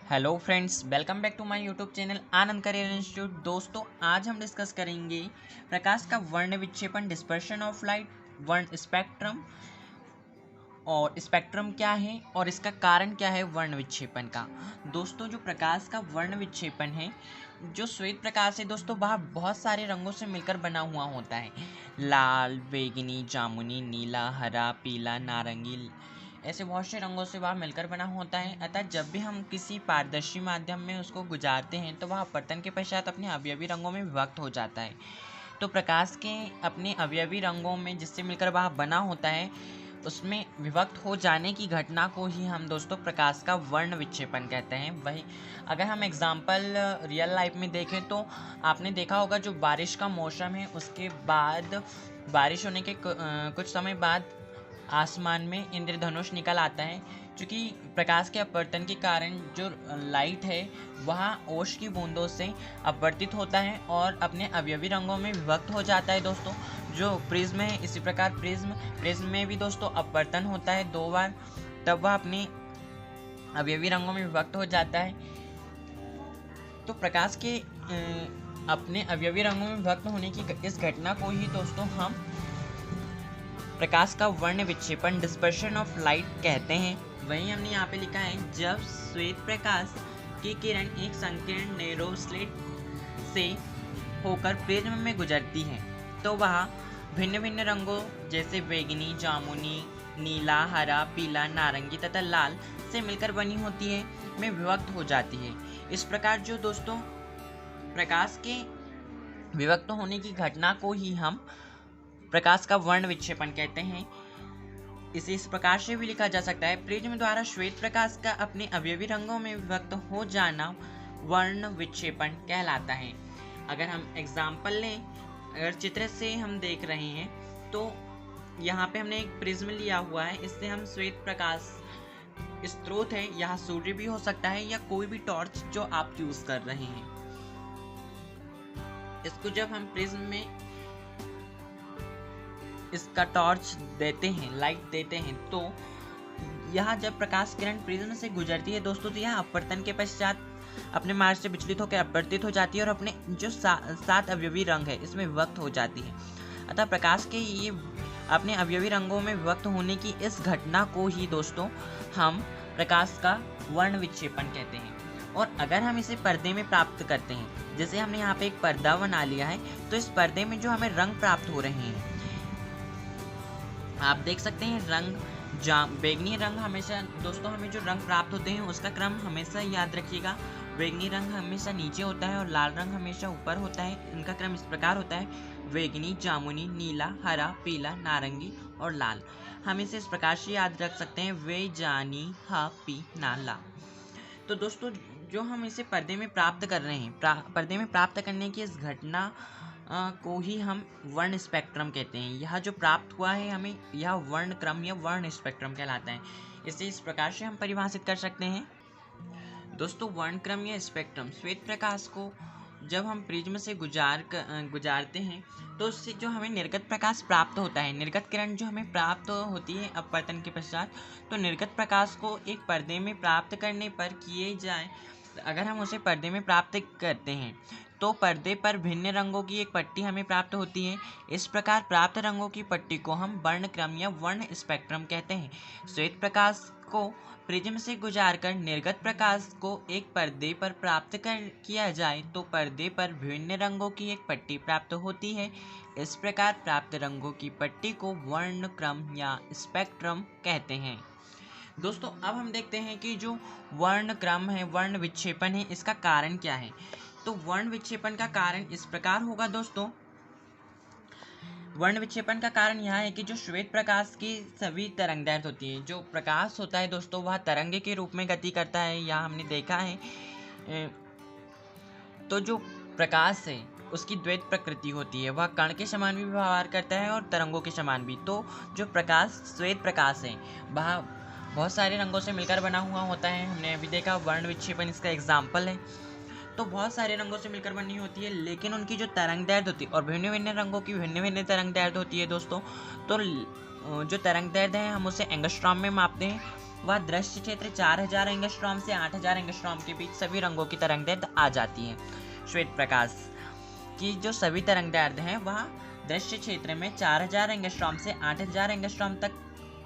Hello friends, welcome back to my YouTube channel Anand career institute. दोस्तों, आज हम discuss करेंगे प्रकाश का वर्ण विक्षेपण, डिस्पर्शन ऑफ लाइट, वर्ण स्पेक्ट्रम। और स्पेक्ट्रम क्या है और इसका कारण क्या है वर्ण विक्षेपण का। दोस्तों, जो प्रकाश का वर्ण विक्षेपण है, जो श्वेत प्रकाश है दोस्तों, वह बहुत सारे रंगों से मिलकर बना हुआ होता है। लाल, बैंगनी, जामुनी, नीला, हरा, पीला, नारंगी, ऐसे बहुत से रंगों से वह मिलकर बना होता है। अतः जब भी हम किसी पारदर्शी माध्यम में उसको गुजारते हैं तो वह अपवर्तन के पश्चात अपने अवयवी रंगों में विभक्त हो जाता है। तो प्रकाश के अपने अवयवी रंगों में जिससे मिलकर वह बना होता है, उसमें विभक्त हो जाने की घटना को ही हम दोस्तों प्रकाश का वर्ण विक्षेपण कहते हैं। वही अगर हम एग्जाम्पल रियल लाइफ में देखें तो आपने देखा होगा, जो बारिश का मौसम है उसके बाद बारिश होने के कुछ समय बाद आसमान में इंद्रधनुष निकल आता है। क्योंकि प्रकाश के अपवर्तन के कारण जो लाइट है वह ओश की बूंदों से अपवर्तित होता है और अपने अवयवी रंगों में विभक्त हो जाता है। दोस्तों, जो प्रिज्म है, इसी प्रकार प्रिज्म में भी दोस्तों अपवर्तन होता है 2 बार, तब वह अपने अवयवी रंगों में विभक्त हो जाता है। तो प्रकाश के अपने अवयवी रंगों में विभक्त होने की इस घटना को ही दोस्तों हम प्रकाश का वर्ण विक्षेपण, डिस्पर्शन ऑफ लाइट कहते हैं। वहीं हमने यहाँ पे लिखा है, जब श्वेत प्रकाश की किरण एक संकीर्ण नैरो स्लिट से होकर प्रिज्म में गुजरती है तो वह भिन्न भिन्न रंगों जैसे बैंगनी, जामुनी, नीला, हरा, पीला, नारंगी तथा लाल से मिलकर बनी होती है में विभक्त हो जाती है। इस प्रकार जो दोस्तों प्रकाश के विभक्त होने की घटना को ही हम प्रकाश का वर्ण विक्षेपण कहते हैं। इसे इस प्रकार से भी लिखा जा सकता है, प्रिज्म द्वारा श्वेत प्रकाश का अपने अवयवी रंगों में विभक्त हो जाना वर्ण विक्षेपण कहलाता है। अगर हम एग्जाम्पल लें, अगर चित्र से हम देख रहे हैं तो यहाँ पे हमने एक प्रिज्म लिया हुआ है। इससे हम श्वेत प्रकाश स्रोत है, यहाँ सूर्य भी हो सकता है या कोई भी टॉर्च जो आप यूज कर रहे हैं, इसको जब हम प्रिज्म में इसका टॉर्च देते हैं, लाइट देते हैं, तो यह जब प्रकाश किरण प्रिज्म से गुजरती है दोस्तों, तो यह अपवर्तन के पश्चात अपने मार्ग से विचलित होकर अपवर्तित हो जाती है और अपने जो 7 अवयवी रंग है इसमें विभक्त हो जाती है। अतः प्रकाश के ये अपने अवयवी रंगों में विभक्त होने की इस घटना को ही दोस्तों हम प्रकाश का वर्ण विक्षेपण कहते हैं। और अगर हम इसे पर्दे में प्राप्त करते हैं, जैसे हमने यहाँ पे एक पर्दा बना लिया है, तो इस पर्दे में जो हमें रंग प्राप्त हो रहे हैं, आप देख सकते हैं रंग बैंगनी रंग, हमेशा दोस्तों हमें जो रंग प्राप्त होते हैं उसका क्रम हमेशा याद रखिएगा। बैंगनी रंग हमेशा नीचे होता है और लाल रंग हमेशा ऊपर होता है। इनका क्रम इस प्रकार होता है, बैंगनी, जामुनी, नीला, हरा, पीला, नारंगी और लाल। हम इसे इस प्रकार से याद रख सकते हैं, वे जानी हा पी ना ला। तो दोस्तों, जो हम इसे पर्दे में प्राप्त कर रहे हैं, पर्दे में प्राप्त करने की इस घटना को ही हम वर्ण स्पेक्ट्रम कहते हैं। यह जो प्राप्त हुआ है हमें, यह वर्ण क्रम या वर्ण स्पेक्ट्रम कहलाता है। इसे इस प्रकार से हम परिभाषित कर सकते हैं दोस्तों, वर्ण क्रम या स्पेक्ट्रम। श्वेत प्रकाश को जब हम प्रिज्म से गुजारते हैं तो उससे जो हमें निर्गत प्रकाश प्राप्त होता है, निर्गत किरण जो हमें प्राप्त होती है अपवर्तन के पश्चात, तो निर्गत प्रकाश को एक पर्दे में प्राप्त करने पर किए जाए, अगर हम उसे पर्दे में प्राप्त करते हैं तो पर्दे पर भिन्न रंगों की एक पट्टी हमें प्राप्त होती है। इस प्रकार प्राप्त रंगों की पट्टी को हम वर्ण क्रम या वर्ण स्पेक्ट्रम कहते हैं। श्वेत प्रकाश को प्रिज्म से गुजारकर निर्गत प्रकाश को एक पर्दे पर प्राप्त किया जाए तो पर्दे पर विभिन्न रंगों की एक पट्टी प्राप्त होती है। इस प्रकार प्राप्त रंगों की पट्टी को वर्ण क्रम या स्पेक्ट्रम कहते हैं। दोस्तों, अब हम देखते हैं कि जो वर्ण क्रम है, वर्ण विक्षेपण है, इसका कारण क्या है। तो वर्ण विक्षेपण का कारण इस प्रकार होगा दोस्तों, वर्ण विक्षेपण का कारण यह है कि जो श्वेत प्रकाश की सभी तरंगदैर्घ्य होती है, जो प्रकाश होता है दोस्तों वह तरंगे के रूप में गति करता है, यह हमने देखा है। तो जो प्रकाश है उसकी द्वैत प्रकृति होती है, वह कण के समान भी व्यवहार करता है और तरंगों के समान भी। तो जो प्रकाश श्वेत प्रकाश है वह बहुत सारे रंगों से मिलकर बना हुआ होता है। हमने अभी देखा वर्ण विक्षेपण इसका एग्जाम्पल है। तो बहुत सारे रंगों से मिलकर बनी होती है, लेकिन उनकी जो तरंगदैर्घ्य होती है और भिन्न भिन्न रंगों की भिन्न भिन्न तरंगदैर्घ्य होती है दोस्तों। तो जो तरंगदैर्घ्य है हम उसे एंगस्ट्रॉम में मापते हैं वह दृश्य क्षेत्र 4000 एंगस्ट्रॉम से 8000 एंगस्ट्रॉम के बीच सभी रंगों की तरंगदैर्ध्य आ जाती है। श्वेत प्रकाश की जो सभी तरंगदैर्ध्य हैं वह दृश्य क्षेत्र में 4000 एंगस्ट्रॉम से 8000 एंगस्ट्रॉम तक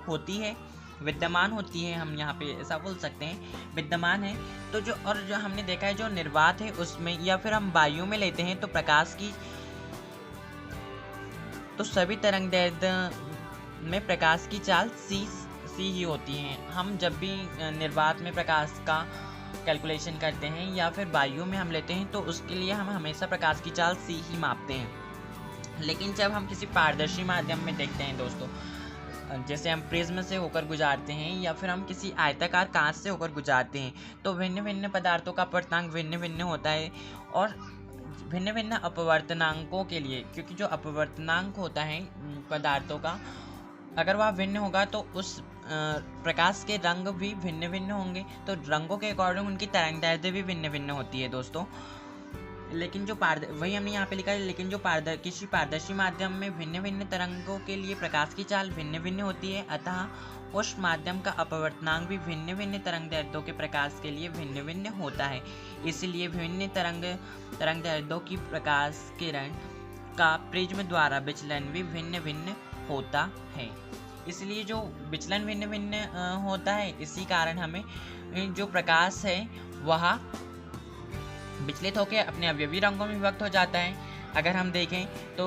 होती है, विद्यमान होती है। हम यहाँ पे ऐसा बोल सकते हैं, विद्यमान है। तो जो हमने देखा है जो निर्वात है उसमें, या फिर हम वायु में लेते हैं तो प्रकाश की तो सभी तरंगदैर्ध्य में प्रकाश की चाल सी ही होती है। हम जब भी निर्वात में प्रकाश का कैलकुलेशन करते हैं या फिर वायु में हम लेते हैं तो उसके लिए हम हमेशा प्रकाश की चाल सी ही मापते हैं। लेकिन जब हम किसी पारदर्शी माध्यम में देखते हैं दोस्तों, जैसे हम प्रिज्म से होकर गुजारते हैं या फिर हम किसी आयताकार कांच से होकर गुजारते हैं, तो भिन्न भिन्न पदार्थों का अपवर्तनांक भिन्न भिन्न होता है। और भिन्न भिन्न अपवर्तनांकों के लिए, क्योंकि जो अपवर्तनांक होता है पदार्थों का, अगर वह भिन्न होगा तो उस प्रकाश के रंग भी भिन्न भिन्न होंगे, तो रंगों के अकॉर्डिंग उनकी तरंगदैर्ध्य भी भिन्न भिन्न होती है दोस्तों। लेकिन जो वही हमने यहाँ पे लिखा है, लेकिन जो किसी पारदर्शी माध्यम में भिन्न भिन्न तरंगों के लिए प्रकाश की चाल भिन्न भिन्न होती है, अतः उस माध्यम का अपवर्तनांक भी भिन्न भिन्न तरंगदैर्ध्यों के प्रकाश के लिए भिन्न भिन्न होता है। इसलिए विभिन्न तरंगदैर्ध्यों की प्रकाश किरण का प्रिज्म द्वारा विचलन भी भिन्न भिन्न होता है। इसलिए जो विचलन भिन्न भिन्न होता है, इसी कारण हमें जो प्रकाश है वह विचलित होकर अपने अवयवी रंगों में विभक्त हो जाता है। अगर हम देखें तो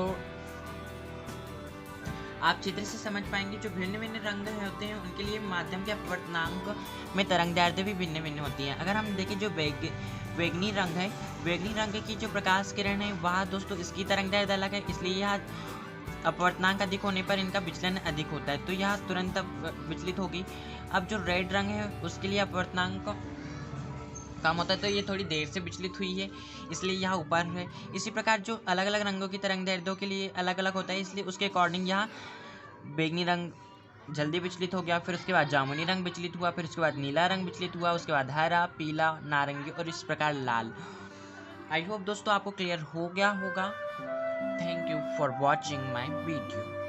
आप चित्र से समझ पाएंगे, जो भिन्न भिन्न रंग होते हैं उनके लिए माध्यम के अपवर्तनांक में तरंगदैर्ध्य भी भिन्न भिन्न होती है। अगर हम देखें जो बैंगनी रंग है, बैंगनी रंग की जो प्रकाश किरण है वह दोस्तों इसकी तरंगदैर्ध्य अलग है, इसलिए यह अपवर्तनांक अधिक होने पर इनका विचलन अधिक होता है, तो यह तुरंत विचलित होगी। अब जो रेड रंग है उसके लिए अपवर्तनांक कम होता है, तो ये थोड़ी देर से विचलित हुई है, इसलिए यहाँ ऊपर है। इसी प्रकार जो अलग अलग रंगों की तरंगदैर्ध्यों के लिए अलग अलग होता है, इसलिए उसके अकॉर्डिंग यहाँ बैंगनी रंग जल्दी विचलित हो गया, फिर उसके बाद जामुनी रंग विचलित हुआ, फिर उसके बाद नीला रंग विचलित हुआ, उसके बाद हरा, पीला, नारंगी और इस प्रकार लाल। आई होप दोस्तों आपको क्लियर हो गया होगा। Thank you for watching my video.